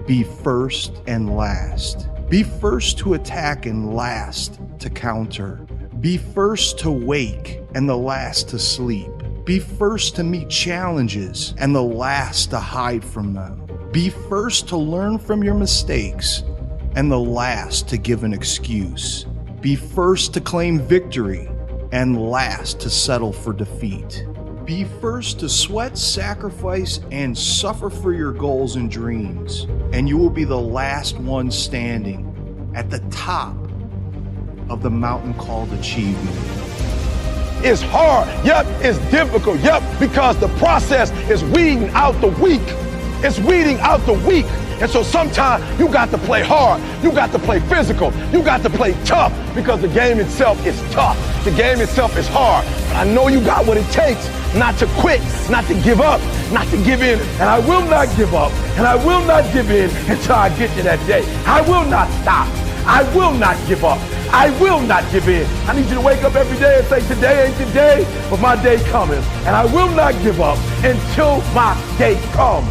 Be first and last. Be first to attack and last to counter. Be first to wake and the last to sleep. Be first to meet challenges and the last to hide from them. Be first to learn from your mistakes and the last to give an excuse. Be first to claim victory and last to settle for defeat. Be first to sweat, sacrifice, and suffer for your goals and dreams, and you will be the last one standing at the top of the mountain called achievement. It's hard, yep, it's difficult, yep, because the process is weeding out the weak. It's weeding out the weak. And so sometimes you got to play hard, you got to play physical, you got to play tough, because the game itself is tough. The game itself is hard. But I know you got what it takes not to quit, not to give up, not to give in. And I will not give up, and I will not give in until I get to that day. I will not stop. I will not give up. I will not give in. I need you to wake up every day and say, today ain't the day, but my day coming. And I will not give up until my day comes.